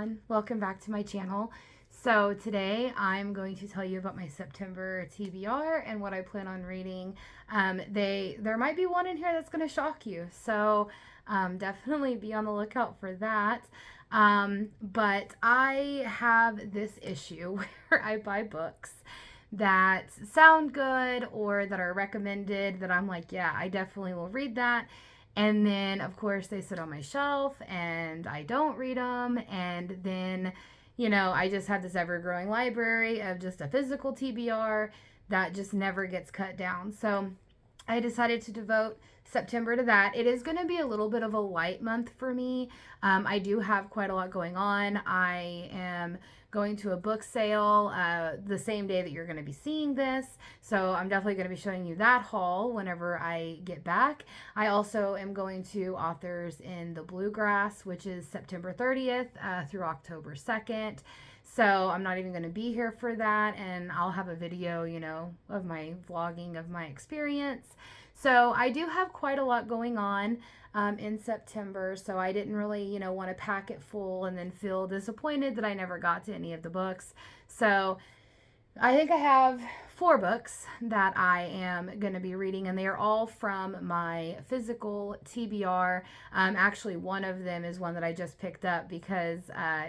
everyone, welcome back to my channel. So today I'm going to tell you about my September TBR and what I plan on reading. There might be one in here that's going to shock you, so definitely be on the lookout for that. But I have this issue where I buy books that sound good or that are recommended that I'm like, yeah, I definitely will read that. And then, of course, they sit on my shelf and I don't read them. And then, I just have this ever growing library of just a physical TBR that just never gets cut down. So I decided to devote September to that. It is going to be a little bit of a light month for me. I do have quite a lot going on. I am going to a book sale the same day that you're going to be seeing this. So I'm definitely going to be showing you that haul whenever I get back. I also am going to Authors in the Bluegrass, which is September 30th through October 2nd. So I'm not even going to be here for that, and I'll have a video, of my vlogging of my experience. So I do have quite a lot going on in September, so I didn't really, want to pack it full and then feel disappointed that I never got to any of the books. So I think I have 4 books that I am going to be reading, and they are all from my physical TBR. Actually, one of them is one that I just picked up because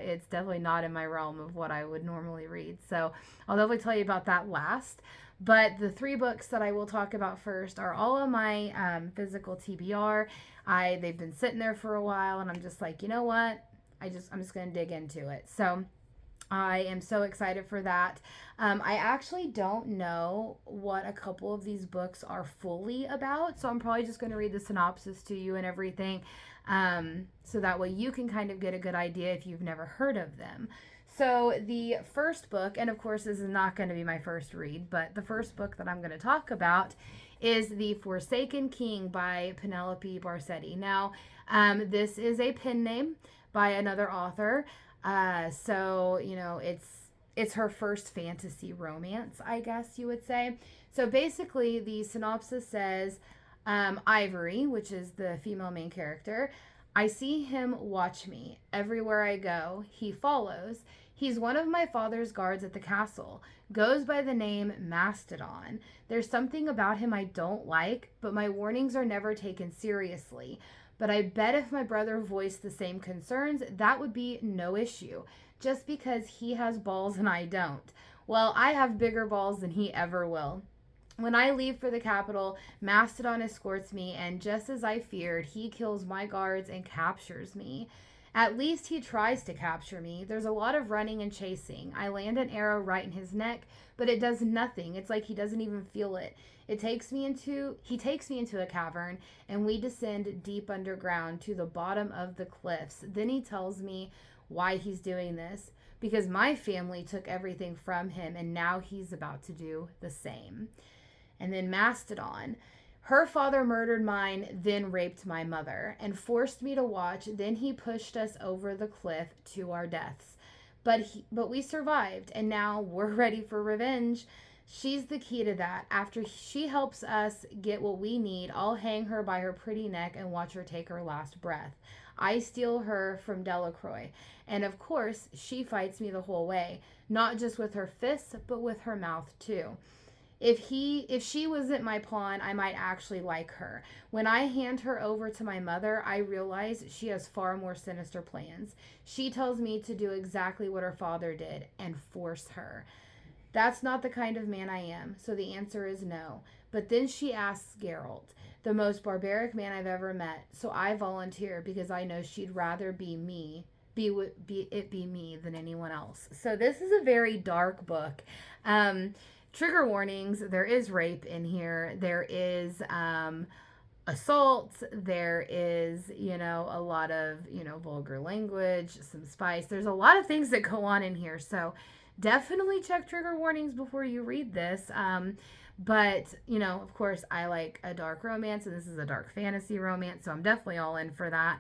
it's definitely not in my realm of what I would normally read. So I'll definitely tell you about that last. But the 3 books that I will talk about first are all of my physical TBR. They've been sitting there for a while, and I'm just like, you know what? I'm just going to dig into it. So I am so excited for that. I actually don't know what a couple of these books are fully about, so I'm probably just going to read the synopsis to you and everything, so that way you can kind of get a good idea if you've never heard of them. So the first book, and of course this is not going to be my first read, but the first book that I'm going to talk about is The Forsaken King by Penelope Barsetti. Now, this is a pen name by another author. So it's her first fantasy romance, I guess you would say. So basically the synopsis says, Ivory, which is the female main character, I see him watch me. Everywhere I go, he follows. He's one of my father's guards at the castle. Goes by the name Mastodon. There's something about him I don't like, but my warnings are never taken seriously. But I bet if my brother voiced the same concerns, that would be no issue, just because he has balls and I don't. Well, I have bigger balls than he ever will. When I leave for the capital, Mastodon escorts me, and just as I feared, he kills my guards and captures me. At least he tries to capture me. There's a lot of running and chasing. I land an arrow right in his neck, but it does nothing. It's like he doesn't even feel it. He takes me into a cavern, and we descend deep underground to the bottom of the cliffs. Then he tells me why he's doing this. Because my family took everything from him, and now he's about to do the same. And then Mastodon. Her father murdered mine, then raped my mother, and forced me to watch. Then he pushed us over the cliff to our deaths. But we survived, and now we're ready for revenge. She's the key to that. After she helps us get what we need, I'll hang her by her pretty neck and watch her take her last breath. I steal her from Delacroix. And of course, she fights me the whole way, not just with her fists, but with her mouth too. If she wasn't my pawn, I might actually like her. When I hand her over to my mother, I realize she has far more sinister plans. She tells me to do exactly what her father did and force her. That's not the kind of man I am, so the answer is no. But then she asks Geralt, the most barbaric man I've ever met, so I volunteer because I know she'd rather be me than anyone else. So this is a very dark book. Trigger warnings, there is rape in here. There is assault. There is, a lot of, vulgar language, some spice. There's a lot of things that go on in here. So definitely check trigger warnings before you read this. But, of course, I like a dark romance, and this is a dark fantasy romance, so I'm definitely all in for that.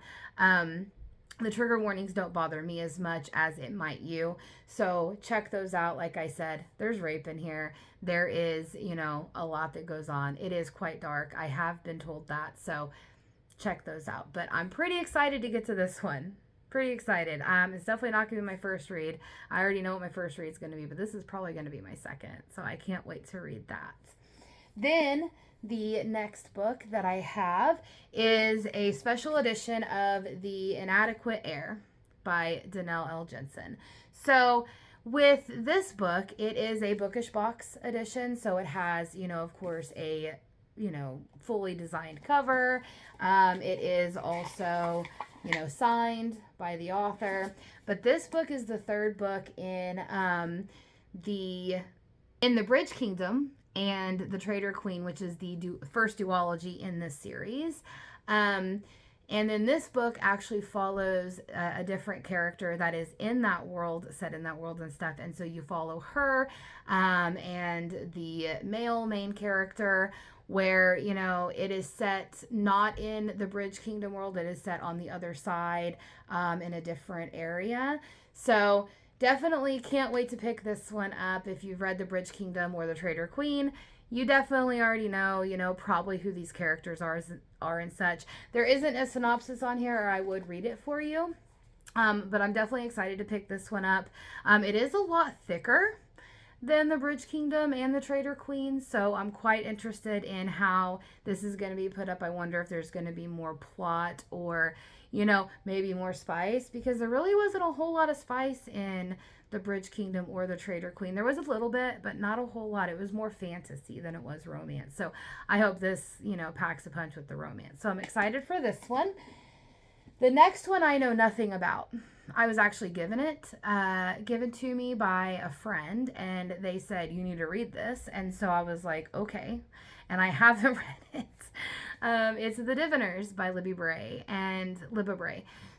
The trigger warnings don't bother me as much as it might you. So check those out. Like I said, there's rape in here. There is, a lot that goes on. It is quite dark. I have been told that. So check those out. But I'm pretty excited to get to this one. Pretty excited. It's definitely not going to be my first read. I already know what my first read is going to be, but this is probably going to be my second. So I can't wait to read that. Then the next book that I have is a special edition of The Inadequate Heir by Danelle L. Jensen. So with this book, it is a bookish box edition. So it has, of course, a fully designed cover. It is also, signed by the author. But this book is the third book in the Bridge Kingdom and the Traitor Queen, which is the first duology in this series. And then this book actually follows a different character that is in that world, set in that world and stuff. And so you follow her and the male main character, where, it is set not in the Bridge Kingdom world. It is set on the other side in a different area. So definitely can't wait to pick this one up. If you've read the Bridge Kingdom or the Traitor Queen, you definitely already know, probably who these characters are and such. There isn't a synopsis on here, or I would read it for you. But I'm definitely excited to pick this one up. It is a lot thicker than the Bridge Kingdom and the Traitor Queen, so I'm quite interested in how this is going to be put up. I wonder if there's going to be more plot or, maybe more spice, because there really wasn't a whole lot of spice in the Bridge Kingdom or the Traitor Queen. There was a little bit, but not a whole lot. It was more fantasy than it was romance. So I hope this, packs a punch with the romance. So I'm excited for this one. The next one I know nothing about. I was actually given to me by a friend, and they said, you need to read this. And so I was like, okay. And I haven't read it. It's The Diviners by Libby Bray.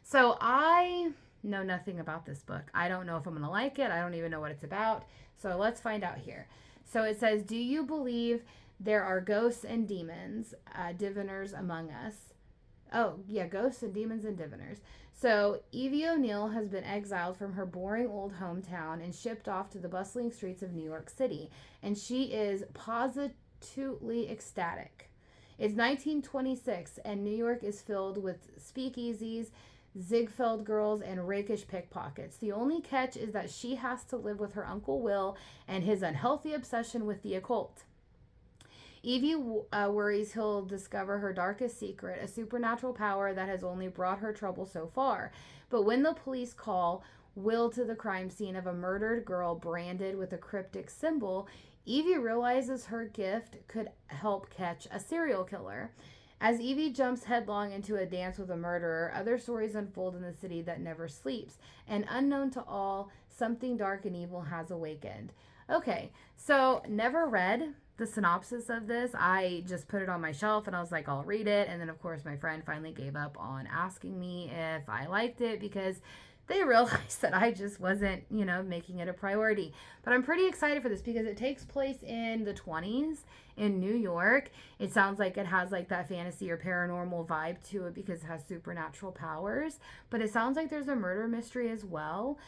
So I know nothing about this book. I don't know if I'm going to like it. I don't even know what it's about. So let's find out here. So it says, do you believe there are ghosts and demons, diviners among us? Oh, yeah, ghosts and demons and diviners. So Evie O'Neill has been exiled from her boring old hometown and shipped off to the bustling streets of New York City. And she is positively ecstatic. It's 1926, and New York is filled with speakeasies, Ziegfeld girls, and rakish pickpockets. The only catch is that she has to live with her Uncle Will and his unhealthy obsession with the occult. Evie worries he'll discover her darkest secret, a supernatural power that has only brought her trouble so far. But when the police call Will to the crime scene of a murdered girl branded with a cryptic symbol, Evie realizes her gift could help catch a serial killer. As Evie jumps headlong into a dance with a murderer, other stories unfold in the city that never sleeps. And unknown to all, something dark and evil has awakened. Okay, so never read the synopsis of this. I just put it on my shelf and I was like, I'll read it. And then, of course, my friend finally gave up on asking me if I liked it because they realized that I just wasn't, making it a priority. But I'm pretty excited for this because it takes place in the 20s in New York. It sounds like it has like that fantasy or paranormal vibe to it because it has supernatural powers. But it sounds like there's a murder mystery as well.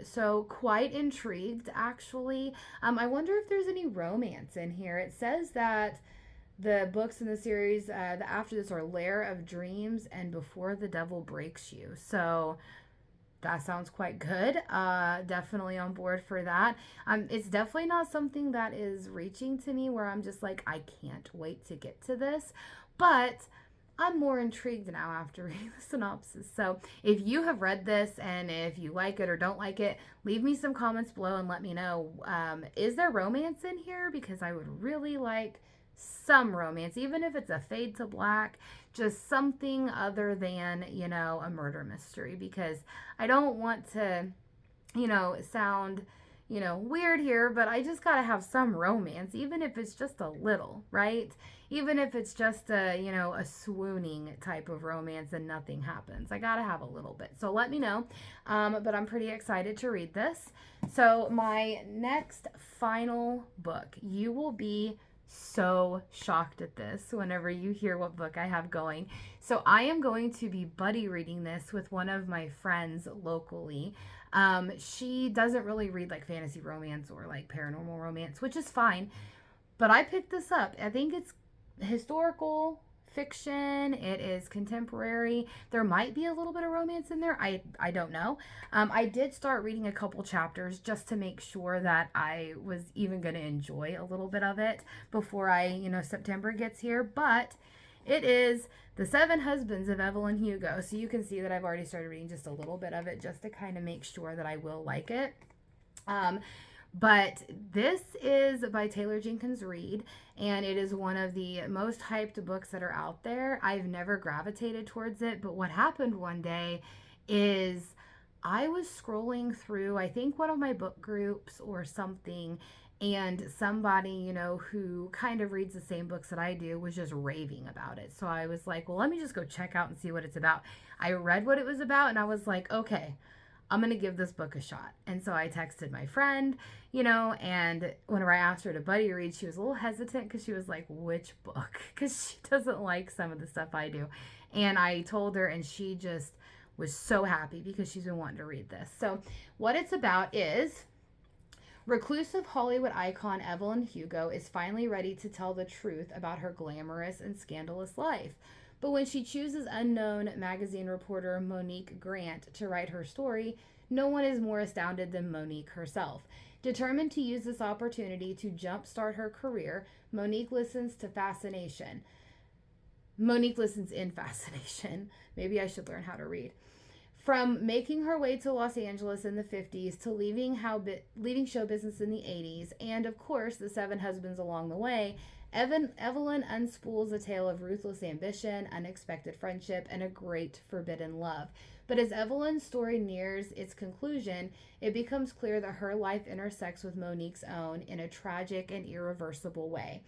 So quite intrigued, actually. I wonder if there's any romance in here. It says that the books in the series after this are Lair of Dreams and Before the Devil Breaks You. So that sounds quite good. Definitely on board for that. It's definitely not something that is reaching to me where I'm just like, I can't wait to get to this. But I'm more intrigued now after reading the synopsis. So if you have read this and if you like it or don't like it, leave me some comments below and let me know. Is there romance in here? Because I would really like some romance, even if it's a fade to black, just something other than, a murder mystery, because I don't want to, sound, weird here, but I just gotta have some romance, even if it's just a little, right? Even if it's just a swooning type of romance and nothing happens. I gotta have a little bit. So let me know. But I'm pretty excited to read this. So my next final book, you will be so shocked at this whenever you hear what book I have going. So I am going to be buddy reading this with one of my friends locally. She doesn't really read like fantasy romance or like paranormal romance, which is fine. But I picked this up. I think it's historical fiction. It is contemporary. There might be a little bit of romance in there. I don't know. I did start reading a couple chapters just to make sure that I was even going to enjoy a little bit of it before September gets here. But it is The Seven Husbands of Evelyn Hugo. So you can see that I've already started reading just a little bit of it just to kind of make sure that I will like it. But this is by Taylor Jenkins Reid, and it is one of the most hyped books that are out there. I've never gravitated towards it, but what happened one day is I was scrolling through, I think, one of my book groups or something, and somebody, who kind of reads the same books that I do was just raving about it. So I was like, well, let me just go check out and see what it's about. I read what it was about, and I was like, okay, I'm going to give this book a shot. And so I texted my friend, and whenever I asked her to buddy read, she was a little hesitant because she was like, which book? Because she doesn't like some of the stuff I do. And I told her, and she just was so happy because she's been wanting to read this. So what it's about is reclusive Hollywood icon Evelyn Hugo is finally ready to tell the truth about her glamorous and scandalous life. But when she chooses unknown magazine reporter Monique Grant to write her story, no one is more astounded than Monique herself. Determined to use this opportunity to jumpstart her career, Monique listens in fascination. Maybe I should learn how to read. From making her way to Los Angeles in the 50s to leaving show business in the 80s, and of course the seven husbands along the way, Evelyn unspools a tale of ruthless ambition, unexpected friendship, and a great forbidden love. But as Evelyn's story nears its conclusion, it becomes clear that her life intersects with Monique's own in a tragic and irreversible way.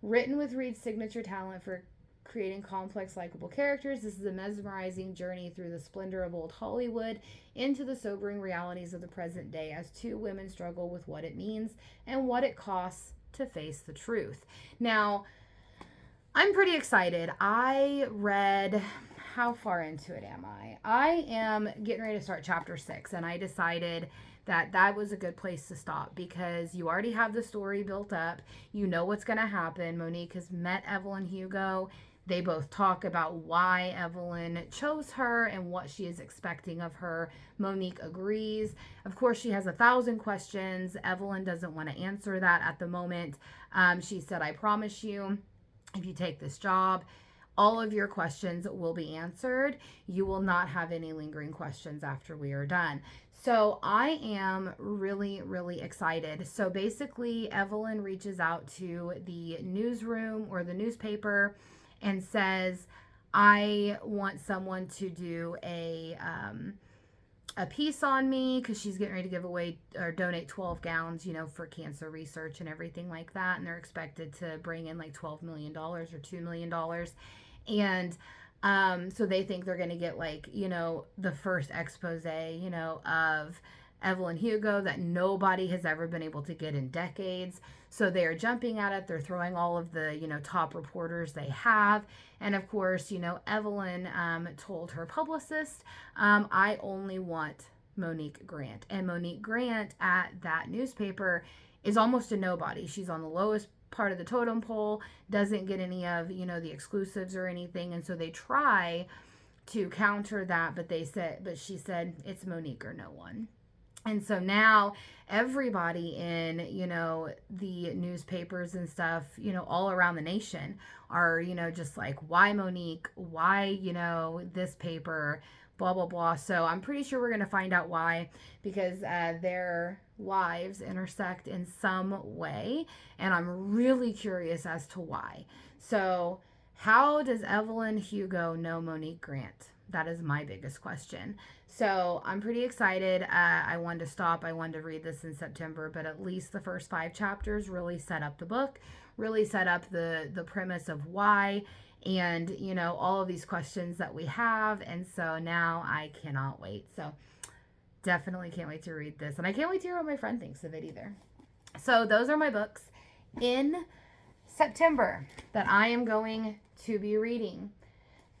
Written with Reid's signature talent for creating complex, likable characters, this is a mesmerizing journey through the splendor of old Hollywood into the sobering realities of the present day as two women struggle with what it means and what it costs to face the truth. Now, I'm pretty excited. I read, how far into it am I? I am getting ready to start chapter 6, and I decided that was a good place to stop because you already have the story built up. You know what's going to happen. Monique has met Evelyn Hugo. They both talk about why Evelyn chose her and what she is expecting of her. Monique agrees. Of course, she has 1,000 questions. Evelyn doesn't want to answer that at the moment. She said, I promise you, if you take this job, all of your questions will be answered. You will not have any lingering questions after we are done. So I am really, really excited. So basically, Evelyn reaches out to the newsroom or the newspaper and says, I want someone to do a piece on me because she's getting ready to give away or donate 12 gowns, for cancer research and everything like that. And they're expected to bring in like $12 million or $2 million. And so they think they're going to get the first expose, of Evelyn Hugo that nobody has ever been able to get in decades. So they're jumping at it. They're throwing all of the, top reporters they have. And of course, Evelyn told her publicist, I only want Monique Grant. And Monique Grant at that newspaper is almost a nobody. She's on the lowest part of the totem pole, doesn't get any of, the exclusives or anything. And so they try to counter that, but she said, it's Monique or no one. And so now everybody in, the newspapers and stuff, all around the nation are, just like, why Monique? Why, this paper? Blah, blah, blah. So I'm pretty sure we're going to find out why, because their lives intersect in some way. And I'm really curious as to why. So how does Evelyn Hugo know Monique Grant? That is my biggest question. So I'm pretty excited. I wanted to stop. I wanted to read this in September, but at least the first 5 chapters really set up the book, really set up the premise of why, and, all of these questions that we have. And so now I cannot wait. So definitely can't wait to read this. And I can't wait to hear what my friend thinks of it either. So those are my books in September that I am going to be reading.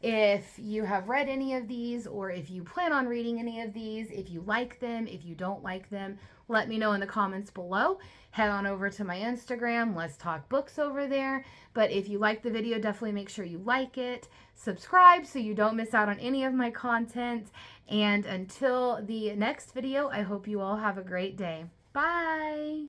If you have read any of these, or if you plan on reading any of these, if you like them, if you don't like them, let me know in the comments below. Head on over to my Instagram, Let's Talk Books over there. But if you like the video, definitely make sure you like it, subscribe so you don't miss out on any of my content. And until the next video, I hope you all have a great day. Bye!